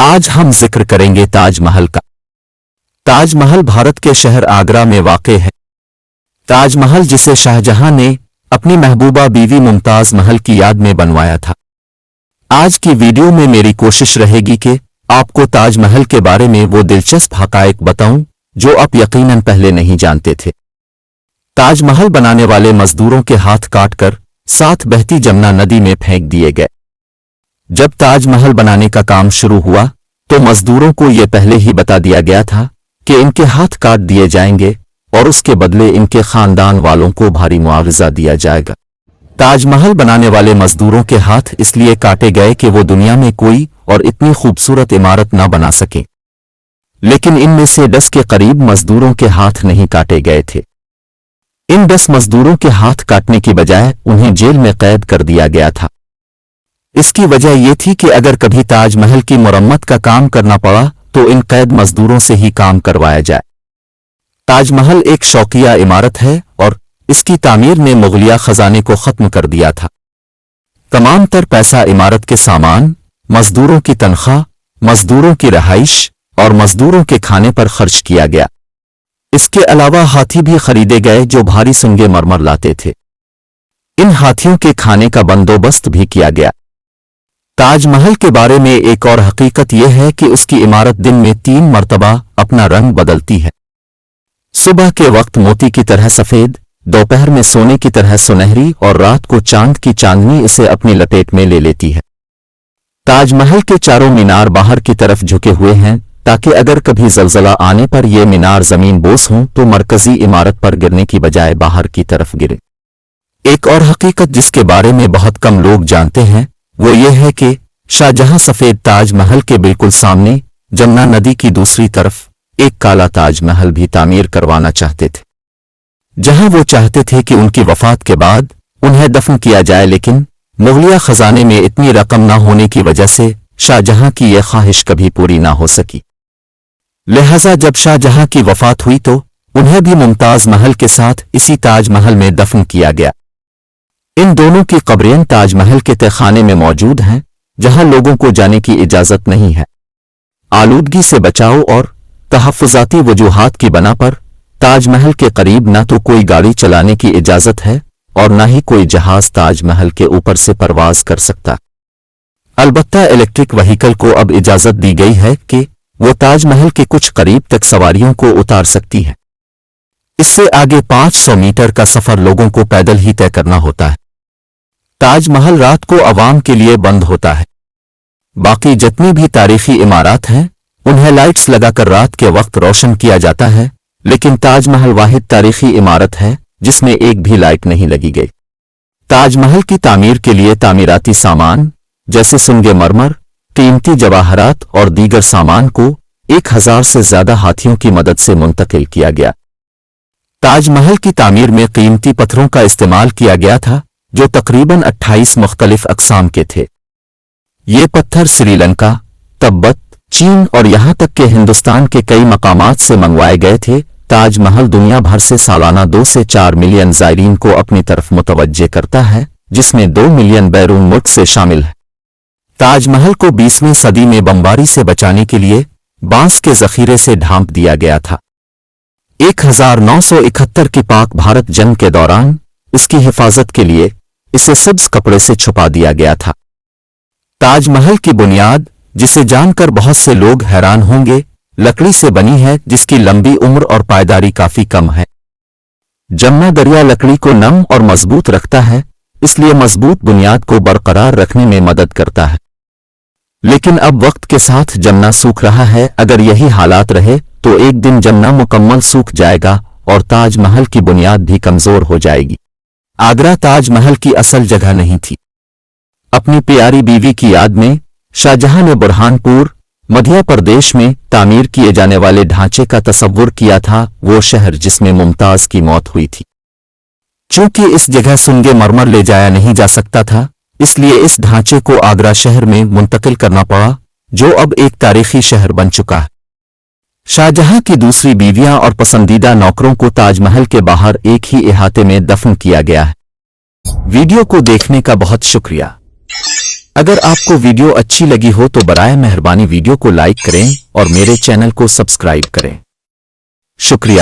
आज हम जिक्र करेंगे ताजमहल का। ताजमहल भारत के शहर आगरा में वाक़ है। ताजमहल जिसे शाहजहां ने अपनी महबूबा बीवी मुमताज महल की याद में बनवाया था। आज की वीडियो में मेरी कोशिश रहेगी कि आपको ताजमहल के बारे में वो दिलचस्प हक़ाइक़ बताऊं जो आप यकीनन पहले नहीं जानते थे। ताजमहल बनाने वाले मजदूरों के हाथ काटकर साथ बहती जमुना नदी में फेंक दिए गए। जब ताजमहल बनाने का काम शुरू हुआ तो मजदूरों को यह पहले ही बता दिया गया था कि इनके हाथ काट दिए जाएंगे और उसके बदले इनके खानदान वालों को भारी मुआवजा दिया जाएगा। ताजमहल बनाने वाले मजदूरों के हाथ इसलिए काटे गए कि वो दुनिया में कोई और इतनी खूबसूरत इमारत न बना सके, लेकिन इनमें से 10 के करीब मजदूरों के हाथ नहीं काटे गए थे। इन 10 मजदूरों के हाथ काटने की बजाय उन्हें जेल में कैद कर दिया गया था। इसकी वजह यह थी कि अगर कभी ताजमहल की मुरम्मत का काम करना पड़ा तो इन कैद मजदूरों से ही काम करवाया जाए। ताजमहल एक शौकिया इमारत है और इसकी तामीर ने मुगलिया खजाने को खत्म कर दिया था। तमाम तर पैसा इमारत के सामान, मजदूरों की तनख्वाह, मजदूरों की रहाइश और मजदूरों के खाने पर खर्च किया गया। इसके अलावा हाथी भी खरीदे गए जो भारी संगे मरमर लाते थे। इन हाथियों के खाने का बंदोबस्त भी किया गया। ताजमहल के बारे में एक और हकीकत यह है कि उसकी इमारत दिन में 3 मरतबा अपना रंग बदलती है। सुबह के वक्त मोती की तरह सफेद, दोपहर में सोने की तरह सुनहरी और रात को चांद की चांदनी इसे अपनी लपेट में ले लेती है। ताजमहल के चारों मीनार बाहर की तरफ झुके हुए हैं ताकि अगर कभी जलजला आने पर यह मीनार जमीन बोस हों तो मरकजी इमारत पर गिरने की बजाय बाहर की तरफ गिरे। एक और हकीकत जिसके बारे में बहुत कम लोग जानते हैं वो ये है कि शाहजहां सफेद ताजमहल के बिल्कुल सामने जमुना नदी की दूसरी तरफ एक काला ताजमहल भी तामीर करवाना चाहते थे, जहां वो चाहते थे कि उनकी वफात के बाद उन्हें दफन किया जाए, लेकिन मुगलिया खजाने में इतनी रकम न होने की वजह से शाहजहां की यह ख्वाहिश कभी पूरी ना हो सकी। लिहाजा जब शाहजहां की वफात हुई तो उन्हें भी मुमताज महल के साथ इसी ताजमहल में दफन किया गया। इन दोनों की कब्रें ताजमहल के तहखाने में मौजूद हैं, जहां लोगों को जाने की इजाजत नहीं है। आलूदगी से बचाव और तहफ़्फ़ुज़ाती वजूहात की बना पर ताजमहल के करीब न तो कोई गाड़ी चलाने की इजाजत है और न ही कोई जहाज ताजमहल के ऊपर से परवाज कर सकता। अलबत्ता इलेक्ट्रिक व्हीकल को अब इजाजत दी गई है कि वो ताजमहल के कुछ करीब तक सवारियों को उतार सकती है। इससे आगे 500 मीटर का सफर लोगों को पैदल ही तय करना होता है। ताजमहल रात को आवाम के लिए बंद होता है। बाकी जितनी भी तारीखी इमारत हैं उन्हें लाइट्स लगाकर रात के वक्त रोशन किया जाता है, लेकिन ताजमहल वाहिद तारीखी इमारत है जिसमें एक भी लाइट नहीं लगी गई। ताजमहल की तामीर के लिए तामीराती सामान जैसे सुनगे मरमर, कीमती जवाहरात और दीगर सामान को 1000 से ज्यादा हाथियों की मदद से मुंतकिल किया गया। ताजमहल की तामीर में कीमती पत्थरों का इस्तेमाल किया गया था जो तकरीबन 28 मुख्तलिफ अक़साम के थे। ये पत्थर श्रीलंका, तिब्बत, चीन और यहाँ तक के हिंदुस्तान के कई मकामात से मंगवाए गए थे। ताजमहल दुनिया भर से सालाना 2 से 4 मिलियन ज़ायरीन को अपनी तरफ मुतवज्जे करता है, जिसमें 2 मिलियन बैरून मुल्क से शामिल है। ताजमहल को 20वीं सदी में बमबारी से बचाने के लिए बांस के जखीरे से ढांप दिया गया था। 1971 की पाक भारत जंग के दौरान इसकी हिफाजत के लिए इसे सब्ज कपड़े से छुपा दिया गया था। ताजमहल की बुनियाद, जिसे जानकर बहुत से लोग हैरान होंगे, लकड़ी से बनी है जिसकी लंबी उम्र और पायदारी काफी कम है। जमुना दरिया लकड़ी को नम और मजबूत रखता है, इसलिए मजबूत बुनियाद को बरकरार रखने में मदद करता है। लेकिन अब वक्त के साथ जमुना सूख रहा है। अगर यही हालात रहे तो एक दिन जमुना मुकम्मल सूख जाएगा और ताजमहल की बुनियाद भी कमजोर हो जाएगी। आगरा ताजमहल की असल जगह नहीं थी। अपनी प्यारी बीवी की याद में शाहजहां ने बुरहानपुर, मध्य प्रदेश में तामीर किए जाने वाले ढांचे का तसव्वुर किया था, वो शहर जिसमें मुमताज की मौत हुई थी। चूंकि इस जगह सुनगे मरमर ले जाया नहीं जा सकता था, इसलिए इस ढांचे को आगरा शहर में मुंतकिल करना पड़ा, जो अब एक तारीखी शहर बन चुका है। शाहजहां की दूसरी बीवियां और पसंदीदा नौकरों को ताजमहल के बाहर एक ही इहाते में दफन किया गया है। वीडियो को देखने का बहुत शुक्रिया। اگر آپ کو ویڈیو اچھی لگی ہو تو برائے مہربانی ویڈیو کو لائک کریں اور میرے چینل کو سبسکرائب کریں۔ شکریہ۔